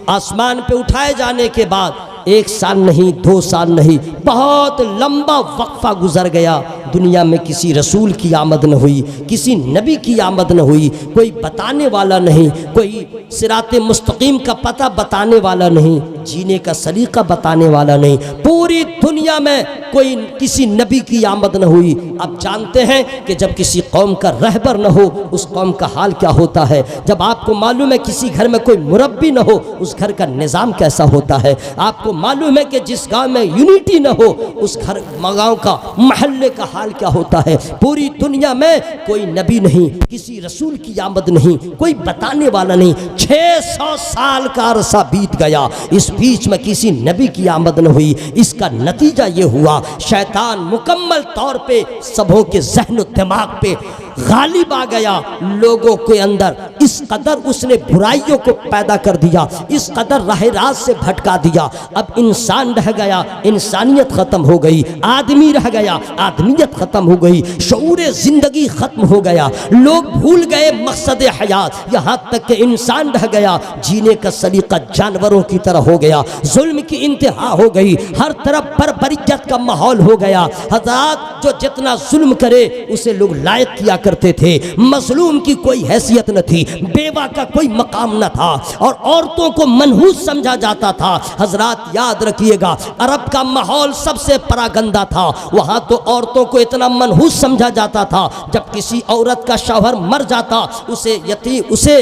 आसमान पे उठाए जाने के बाद 1 साल नहीं, 2 साल नहीं, बहुत लंबा वक्फा गुजर गया। दुनिया में किसी रसूल की आमद न हुई, किसी नबी की आमद न हुई, कोई बताने वाला नहीं, कोई सिराते मुस्तकीम का पता बताने वाला नहीं, जीने का सलीका बताने वाला नहीं। पूरी दुनिया में कोई किसी नबी की आमद न हुई। अब जानते हैं कि जब किसी कौम का रहबर न हो, उस कौम का हाल क्या होता है। जब आपको मालूम है किसी घर में कोई मुरब्बी न हो, उस घर का निज़ाम कैसा होता है। आपको मालूम है कि जिस गांव में यूनिटी न हो, उस घर गाँव का महल्ले का हाल क्या होता है। पूरी दुनिया में कोई नबी नहीं, किसी रसूल की आमद नहीं, कोई बताने वाला नहीं। 600 साल का अरसा बीत गया, इस बीच में किसी नबी की आमद न हुई। इसका नतीजा ये हुआ, शैतान मुकम्मल तौर पे सबों के ज़हन और दिमाग पे गालिब आ गया लोगों के अंदर। इस कदर उसने बुराइयों को पैदा कर दिया, इस कदर राह रास्त से भटका दिया। अब इंसान रह गया, इंसानियत खत्म हो गई। आदमी रह गया, आदमियत खत्म हो गई। शऊर जिंदगी खत्म हो गया। लोग भूल गए मकसद हयात। यहाँ तक कि इंसान रह गया, जीने का सलीका जानवरों की तरह हो गया। जुल्म की इंतहा हो गई, हर तरफ बर्बरियत का माहौल हो गया। हज़रात, जो जितना जुल्म करे उसे लोग लायक किया करते थे। मजलूम की कोई हैसियत न थी, बेवा का कोई मकाम न था, और औरतों को मनहूस समझा जाता था। हजरात याद रखिएगा, अरब का माहौल सबसे परागंदा था। वहां तो औरतों को इतना मनहूस समझा जाता था, जब किसी औरत का शौहर मर जाता उसे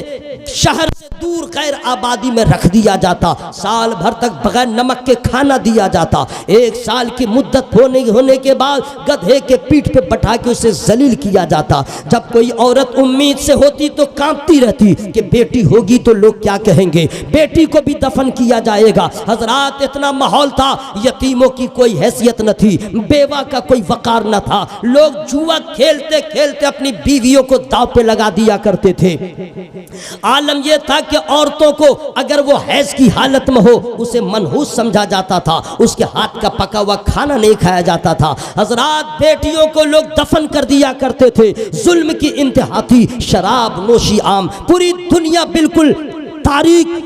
शहर से दूर गैर आबादी में रख दिया जाता। साल भर तक बगैर नमक के खाना दिया जाता। 1 साल की मुद्दत होने के बाद गधे के पीठ पे बैठा के उसे जलील किया जाता। जब कोई औरत उम्मीद से होती तो कांपती रहती कि बेटी होगी तो लोग क्या कहेंगे, बेटी को भी दफन किया जाएगा। हजरात, इतना माहौल था, यतीमों की कोई हैसियत न थी, बेवा का कोई वकार न था। लोग जुआ खेलते खेलते अपनी बीवियों को दांव पे लगा दिया करते थे। आलम यह था कि औरतों को अगर वो हैज की हालत में हो उसे मनहूस समझा जाता था, उसके हाथ का पका हुआ खाना नहीं खाया जाता था। हजरात, बेटियों को लोग दफन कर दिया करते थे। जुल्म की इंतहा थी, शराब नोशी आम। पूरी दुनिया बिल्कुल तारीख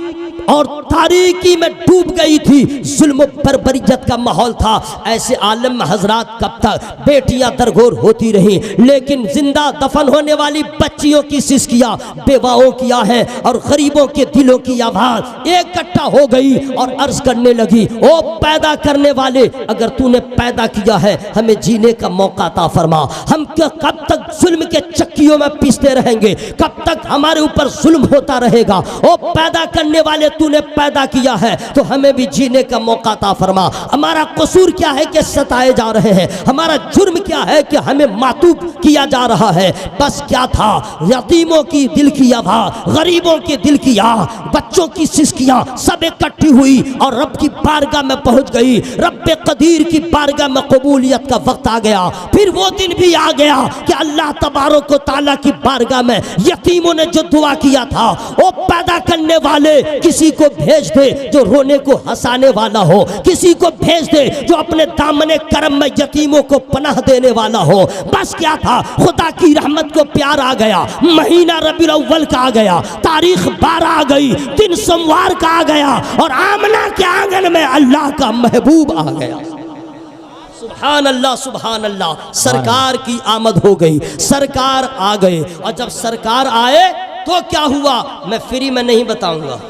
और तारीकी में डूब गई थी। जुल्म बर्बरियत का माहौल था। ऐसे आलम में हजरात कब तक बेटियां दरगोर होती रहीं, लेकिन जिंदा दफन होने वाली बच्चियों की सिसकियां बेवाओं की आहें और गरीबों के दिलों की आवाज इकट्ठा हो गई और अर्ज करने लगी, ओ पैदा करने वाले, अगर तूने पैदा किया है हमें जीने का मौका अता फरमा। हम कब तक जुल्म के चक्कियों में पीसते रहेंगे, कब तक हमारे ऊपर जुल्म होता रहेगा। ओ पैदा करने वाले, तूने पैदा किया है तो हमें भी जीने का मौका अता फरमा। हमारा कसूर क्या है कि सताए जा रहे हैं, हमारा जुर्म क्या है कि हमें मातूब किया जा रहा है। बस क्या था, यतीमों की दिल की आवाज़, गरीबों के दिल की आह, बच्चों की सिसकियां सब इकट्ठी हुई और रब की बारगाह में पहुंच गई। रब कदीर की बारगाह में कबूलियत का वक्त आ गया। फिर वो दिन भी आ गया कि अल्लाह तबारक व तआला की बारगाह में यतीमों ने जो दुआ किया था, ओ पैदा करने वाले, किसी को भेज दे जो रोने को हंसाने वाला हो, किसी को भेज दे जो अपने दामने करम में यतीमों को पनाह देने वाला हो। बस क्या था, खुदा की रहमत को प्यार आ गया। महीना रबीउल अव्वल का आ गया, तारीख 12 आ गई, दिन सोमवार का आ गया और आमना के आंगन में अल्लाह का महबूब आ गया। सुभान अल्लाह, सुभान अल्लाह। सरकार की आमद हो गई, सरकार आ गए। और जब सरकार आए तो क्या हुआ, मैं फ्री में नहीं बताऊंगा।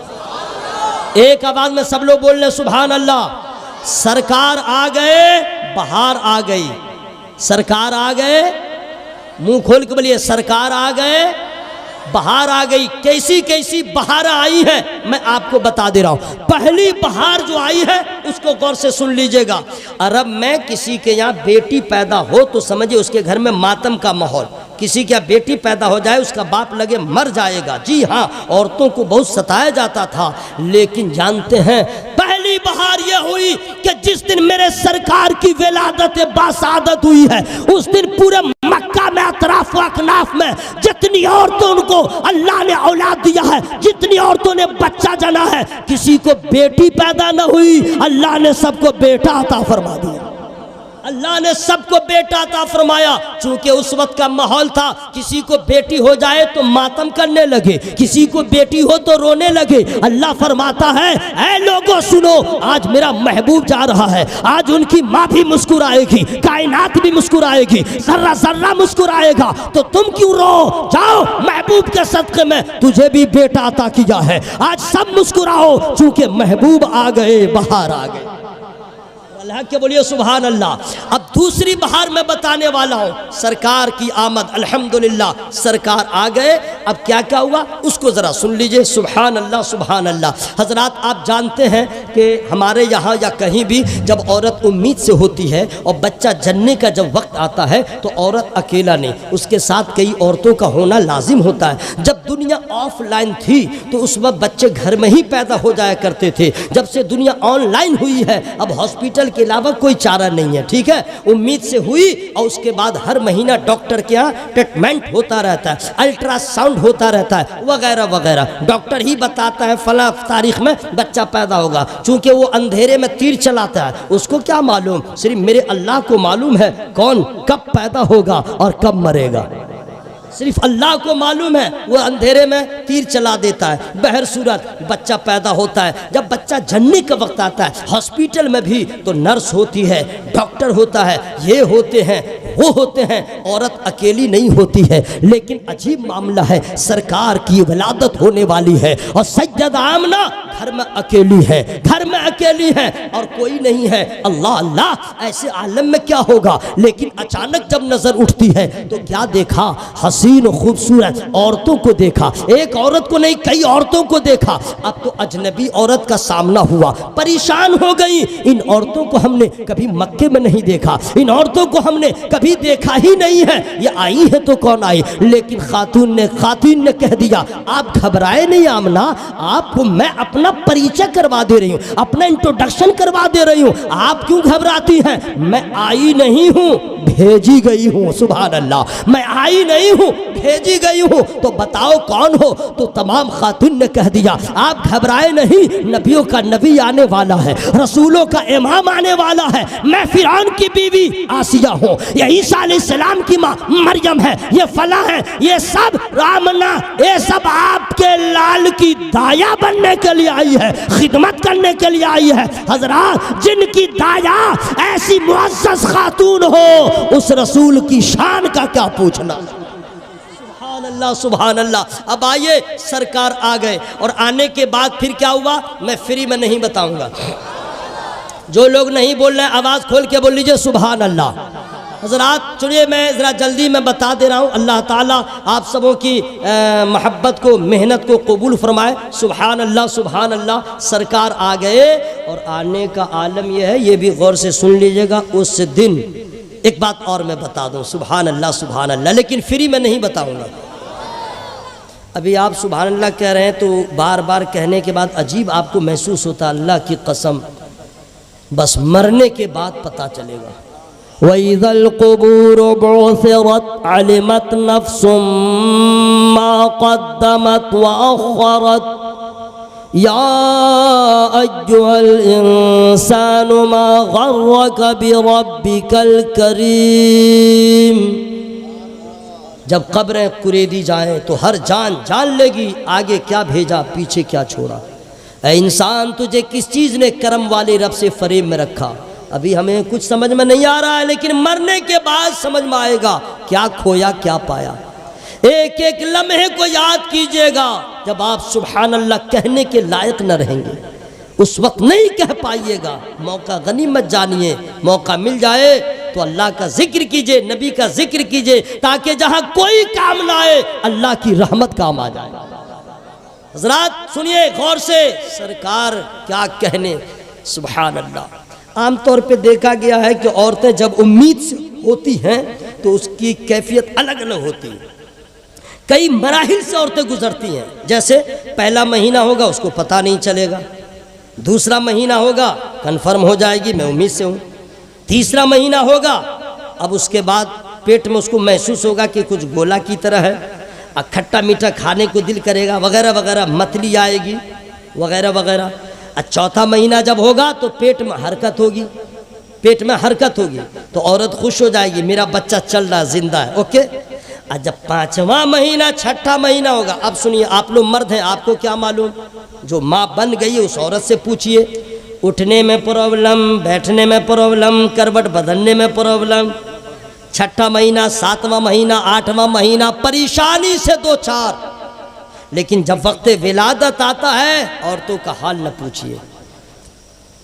एक आवाज में सब लोग बोल रहे सुभान अल्लाह। सरकार आ गए, बहार आ गई। सरकार आ गए, मुंह खोल के बोलिए, सरकार आ गए, बहार आ गई। कैसी कैसी बहार आई है मैं आपको बता दे रहा हूं। पहली बहार जो आई है उसको गौर से सुन लीजिएगा। अरब में किसी के यहाँ बेटी पैदा हो तो समझिए उसके घर में मातम का माहौल। किसी क्या बेटी पैदा हो जाए उसका बाप लगे मर जाएगा। जी हाँ, औरतों को बहुत सताया जाता था। लेकिन जानते हैं पहली बहार यह हुई कि जिस दिन मेरे सरकार की विलादत बासादत हुई है, उस दिन पूरे मक्का में, अतराफ व अकनाफ में जितनी औरतों को अल्लाह ने औलाद दिया है, जितनी औरतों ने बच्चा जना है, किसी को बेटी पैदा न हुई, अल्लाह ने सबको बेटा अता फरमा दिया। अल्लाह ने सबको बेटा अता फरमाया। चूंकि उस वक्त का माहौल था, किसी को बेटी हो जाए तो मातम करने लगे, किसी को बेटी हो तो रोने लगे। अल्लाह फरमाता है, ऐ लोगों सुनो, आज मेरा महबूब जा रहा है, आज उनकी माँ भी मुस्कुराएगी, कायनात भी मुस्कुराएगी, जर्रा जर्रा मुस्कुराएगा, तो तुम क्यों रो? जाओ, महबूब के सदक़े में तुझे भी बेटा अता किया है। आज सब मुस्कुराओ, चूंकि महबूब आ गए, बहार आ गए। अल्लाह के बोलिए सुभान अल्लाह। अब दूसरी बहार मैं बताने वाला हूँ, सरकार की आमद। अल्हम्दुलिल्लाह, सरकार आ गए। अब क्या क्या हुआ उसको ज़रा सुन लीजिए। सुभान अल्लाह, सुभान अल्लाह। हजरात, आप जानते हैं कि हमारे यहाँ या कहीं भी जब औरत उम्मीद से होती है और बच्चा जनने का जब वक्त आता है तो औरत अकेला नहीं, उसके साथ कई औरतों का होना लाजिम होता है। जब दुनिया ऑफलाइन थी तो उस वक्त बच्चे घर में ही पैदा हो जाया करते थे। जब से दुनिया ऑनलाइन हुई है, अब हॉस्पिटल के अलावा कोई चारा नहीं है, ठीक है। उम्मीद से हुई और उसके बाद हर महीना डॉक्टर के यहाँ ट्रीटमेंट होता रहता है, अल्ट्रासाउंड होता रहता है वगैरह वगैरह। डॉक्टर ही बताता है फला तारीख में बच्चा पैदा होगा। चूंकि वो अंधेरे में तीर चलाता है, उसको क्या मालूम, सिर्फ मेरे अल्लाह को मालूम है कौन कब पैदा होगा और कब मरेगा। सिर्फ अल्लाह को मालूम है, वो अंधेरे में तीर चला देता है। बहर सूरत बच्चा पैदा होता है। जब बच्चा जनने का वक्त आता है, हॉस्पिटल में भी तो नर्स होती है, डॉक्टर होता है, ये होते हैं वो होते हैं, औरत अकेली नहीं होती है। लेकिन अजीब मामला है, सरकार की विलादत होने वाली है और सैयदा आमना घर में अकेली है, घर में अकेली है और कोई नहीं है। अल्लाह अल्लाह, ऐसे आलम में क्या होगा। लेकिन अचानक जब नजर उठती है तो क्या देखा, हसीन और खूबसूरत औरतों को देखा। एक औरत को नहीं, कई औरतों को देखा। अब तो अजनबी औरत का सामना हुआ, परेशान हो गई। इन औरतों को हमने कभी मक्के में नहीं देखा, इन औरतों को हमने कभी देखा ही नहीं है। ये आई है तो कौन आई। लेकिन खातून ने कह दिया, आप घबराए नहीं आमना, आपको मैं अपना परिचय करवा दे रही हूँ, अपना इंट्रोडक्शन करवा दे रही हूँ। आप क्यों घबराती हैं, मैं आई नहीं हूँ, भेजी गई हूँ। सुभान अल्लाह, मैं आई नहीं हूँ, भेजी गई हूँ। तो बताओ कौन हो। तो तमाम खातून ने कह दिया, आप घबराए नहीं, नबियों का नबी आने वाला है, रसूलों का इमाम आने वाला है। मैं फिरौन की बीवी आसिया हूँ, ये ईसा अलैहिस्सलाम की माँ मरियम है, ये फला है, ये सब रामना, ये सब आपके लाल की दाया बनने के लिए आई है, खिदमत करने के लिए आई है। हजरात, जिनकी दाया ऐसी मुअज़्ज़ज़ खातून हो, उस रसूल की शान का क्या पूछना। सुभान अल्लाह, सुभान अल्लाह। अब आइए, सरकार आ गए और आने के बाद फिर क्या हुआ, मैं फ्री में नहीं बताऊंगा। जो लोग नहीं बोल रहे आवाज़ खोल के बोल लीजिए सुभान अल्लाह। हज़रात सुनिए, मैं ज़रा जल्दी में बता दे रहा हूँ। अल्लाह ताला आप सबों की मोहब्बत को, मेहनत को कबूल फरमाए। सुभान अल्लाह, सुभान अल्लाह। सरकार आ गए और आने का आलम यह है, ये भी गौर से सुन लीजिएगा। उस दिन एक बात और मैं बता दूँ, सुभान अल्लाह, सुभान अल्लाह, लेकिन फ्री में नहीं बताऊँगा। अभी आप सुभान अल्लाह कह रहे हैं तो बार बार कहने के बाद अजीब आपको महसूस होता, अल्लाह की कसम बस मरने के बाद पता चलेगा। वइज़ल क़ुबूर बुअसिरत अलिमत नफ्सुम मा क़द्दमत व अख़रत या अय्युहल इंसानु मा ग़र्रक बिरब्बिकल करीम। जब कब्रें कुरेदी जाएं तो हर जान जान लेगी आगे क्या भेजा, पीछे क्या छोड़ा। ऐ इंसान, तुझे किस चीज़ ने करम वाले रब से फरेब में रखा। अभी हमें कुछ समझ में नहीं आ रहा है, लेकिन मरने के बाद समझ में आएगा क्या खोया क्या पाया। एक एक लम्हे को याद कीजिएगा, जब आप सुभान अल्लाह कहने के लायक न रहेंगे उस वक्त नहीं कह पाइएगा। मौका गनीमत जानिए, मौका मिल जाए तो अल्लाह का जिक्र कीजिए, नबी का जिक्र कीजिए, ताकि जहां कोई काम ना आए अल्लाह की रहमत काम आ जाए। हज़रात सुनिए गौर से, सरकार क्या कहने, सुभान अल्लाह। आमतौर पे देखा गया है कि औरतें जब उम्मीद से होती हैं तो उसकी कैफियत अलग अलग होती है। कई मराहिल से औरतें गुजरती हैं। जैसे पहला महीना होगा उसको पता नहीं चलेगा, दूसरा महीना होगा कन्फर्म हो जाएगी मैं उम्मीद से हूँ, तीसरा महीना होगा अब उसके बाद पेट में उसको महसूस होगा कि कुछ गोला की तरह है, खट्टा मीठा खाने को दिल करेगा वगैरह वगैरह, मतली आएगी वगैरह वगैरह। चौथा महीना जब होगा तो पेट में हरकत होगी, पेट में हरकत होगी तो औरत खुश हो जाएगी, मेरा बच्चा चल रहा जिंदा है, ओके। और जब पाँचवा महीना, छठा महीना होगा, अब सुनिए आप लोग मर्द हैं, आपको क्या मालूम, जो माँ बन गई है उस औरत से पूछिए। उठने में प्रॉब्लम, बैठने में प्रॉब्लम, करवट बदलने में प्रॉब्लम। छठा महीना, सातवां महीना, आठवां महीना, परेशानी से दो चार। लेकिन जब वक्त विलादत आता है औरतों का हाल न पूछिए।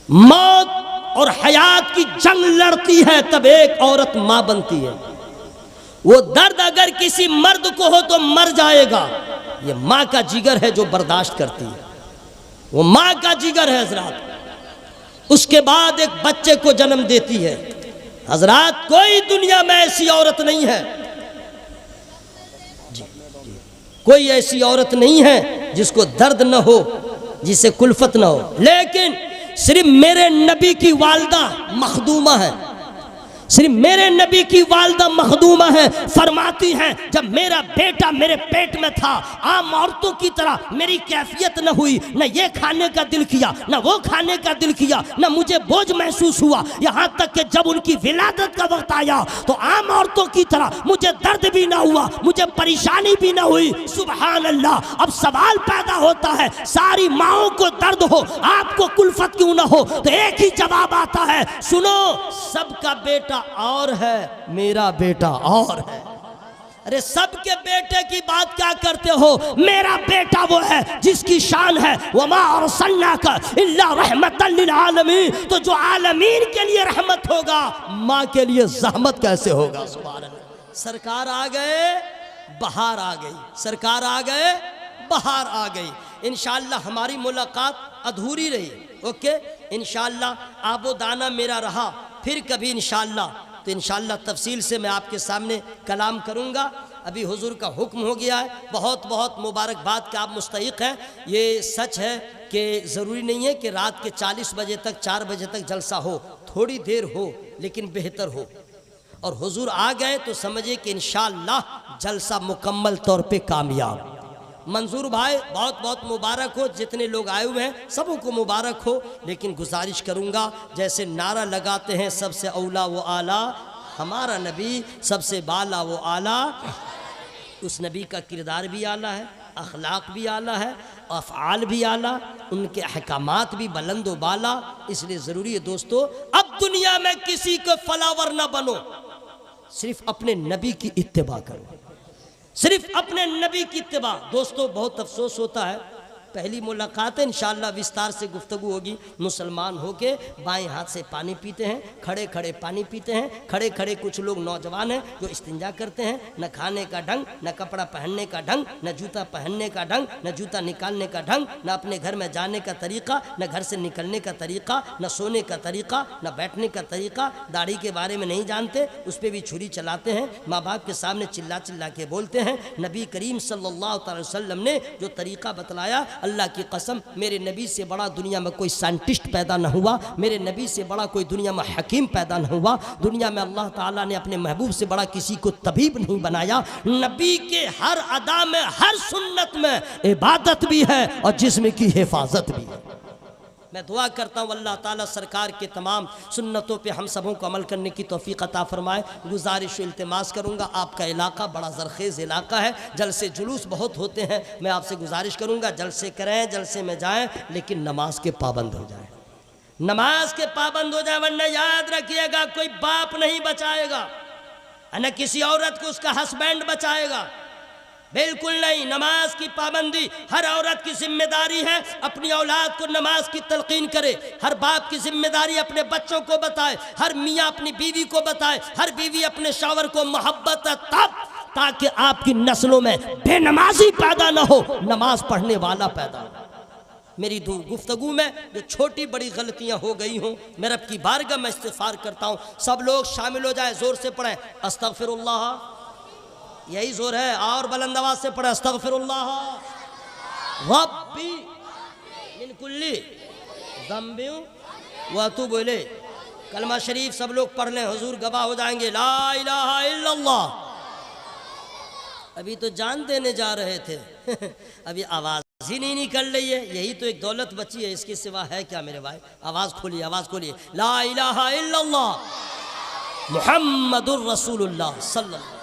मौत और हयात की जंग लड़ती है तब एक औरत मां बनती है। वो दर्द अगर किसी मर्द को हो तो मर जाएगा, ये मां का जिगर है जो बर्दाश्त करती है, वो मां का जिगर है हजरात। उसके बाद एक बच्चे को जन्म देती है। हजरात कोई दुनिया में ऐसी औरत नहीं है, कोई ऐसी औरत नहीं है जिसको दर्द न हो, जिसे कुल्फत न हो। लेकिन सिर्फ मेरे नबी की वालदा मखदूमा है, सिर्फ मेरे नबी की वालदा मखदूमा है, फरमाती हैं जब मेरा बेटा मेरे पेट में था आम औरतों की तरह मेरी कैफियत न हुई, न ये खाने का दिल किया न वो खाने का दिल किया, न मुझे बोझ महसूस हुआ, यहाँ तक कि जब उनकी विलादत का वक्त आया तो आम औरतों की तरह मुझे दर्द भी ना हुआ, मुझे परेशानी भी ना हुई। सुभान अल्लाह। अब सवाल पैदा होता है, सारी माओं को दर्द हो, आपको कुल्फत क्यों ना हो? तो एक ही जवाब आता है, सुनो, सबका बेटा और है, मेरा बेटा और है। अरे सबके बेटे की बात क्या करते हो? मेरा बेटा वो है जिसकी शान है वमा अरसलनाका इल्ला रहमतन लिल आलमीन। तो जो आलमीन के लिए रहमत होगा, माँ के लिए ज़हमत कैसे होगा? सुभान अल्लाह। सरकार आ गए, बहार आ गई, सरकार आ गए, बहार आ गई। इंशाअल्लाह हमारी मुलाकात अधूरी रही, ओके। इंशाअल्लाह आबो दाना मेरा रहा, फिर कभी इंशाअल्लाह, तो इंशाअल्लाह तफसील से मैं आपके सामने कलाम करूँगा। अभी हुजूर का हुक्म हो गया है, बहुत बहुत मुबारकबाद का आप मुस्तहिक हैं। ये सच है कि ज़रूरी नहीं है कि रात के 40 बजे तक 4 बजे तक जलसा हो, थोड़ी देर हो लेकिन बेहतर हो। और हुजूर आ गए तो समझिए कि इंशाअल्लाह जलसा मुकम्मल तौर पे कामयाब। मंजूर भाई बहुत बहुत मुबारक हो, जितने लोग आए हुए हैं सबों को मुबारक हो। लेकिन गुजारिश करूँगा, जैसे नारा लगाते हैं सबसे औला वो आला, हमारा नबी सबसे बाला वो आला, उस नबी का किरदार भी आला है, अखलाक भी आला है, अफ़आल भी आला, उनके अहकामात भी बुलंद व बाला। इसलिए ज़रूरी है दोस्तों, अब दुनिया में किसी को फलावर ना बनो, सिर्फ अपने नबी की इत्तिबा करो, सिर्फ अपने नबी की इत्तिबा। दोस्तों बहुत अफसोस होता है, पहली मुलाकात है, इंशाअल्लाह विस्तार से गुफ्तगू होगी। मुसलमान होके बाएं हाथ से पानी पीते हैं, खड़े खड़े पानी पीते हैं, खड़े खड़े कुछ लोग नौजवान हैं जो इस्तिंजा करते हैं। न खाने का ढंग, न कपड़ा पहनने का ढंग, न जूता पहनने का ढंग, न जूता निकालने का ढंग, न अपने घर में जाने का तरीका, न घर से निकलने का तरीका, न सोने का तरीका, न बैठने का तरीका। दाढ़ी के बारे में नहीं जानते, उस पर भी छुरी चलाते हैं, माँ बाप के सामने चिल्ला चिल्ला के बोलते हैं। नबी करीम सल्लल्लाहु अलैहि वसल्लम ने जो तरीका बतलाया, अल्लाह की कसम मेरे नबी से बड़ा दुनिया में कोई साइंटिस्ट पैदा न हुआ, मेरे नबी से बड़ा कोई दुनिया में हकीम पैदा न हुआ, दुनिया में अल्लाह ताला ने अपने महबूब से बड़ा किसी को तबीब नहीं बनाया। नबी के हर अदा में, हर सुन्नत में इबादत भी है और जिस्म की हिफाजत भी है। मैं दुआ करता हूँ अल्लाह ताला सरकार के तमाम सुन्नतों पे हम सबों को अमल करने की तौफीक अता फरमाए। गुजारिश इल्तिमास करूँगा, आपका इलाका बड़ा ज़रखेज़ इलाका है, जलसे जुलूस बहुत होते हैं, मैं आपसे गुजारिश करूँगा जलसे करें, जलसे में जाएं, लेकिन नमाज के पाबंद हो जाएं, नमाज के पाबंद हो जाए, वरना याद रखिएगा कोई बाप नहीं बचाएगा, न किसी औरत को उसका हस्बैंड बचाएगा, बिल्कुल नहीं। नमाज की पाबंदी हर औरत की जिम्मेदारी है, अपनी औलाद को नमाज की तलकीन करे। हर बाप की जिम्मेदारी अपने बच्चों को बताए, हर मियाँ अपनी बीवी को बताए, हर बीवी अपने शौहर को मोहब्बत, तब ताकि आपकी नस्लों में बेनमाजी पैदा न हो, नमाज पढ़ने वाला पैदा हो। मेरी गुफ्तगू में जो छोटी बड़ी गलतियां हो गई हों, मैं रब की बारगाह में इस्तिग़फ़ार करता हूँ। सब लोग शामिल हो जाए, जोर से पढ़ें अस्तग़फ़िरुल्लाह, यही जोर है, और बुलंद आवाज से पढ़े अस्तग़फ़िरुल्लाह रब्बी मिन कुल्ली ज़ंबिन व अतूबु इलैह। कलमा शरीफ सब लोग पढ़ लें, हुजूर गवाह हो जाएंगे, ला इलाहा इल्लल्लाह। अभी तो जान देने जा रहे थे अभी आवाज़ ही नहीं निकल रही है, यही तो एक दौलत बची है, इसके सिवा है क्या मेरे भाई? आवाज़ खोलिए, आवाज़ खोलिए, ला इलाहा इल्लल्लाह मुहम्मदुर रसूलुल्लाह सल्लल्लाहु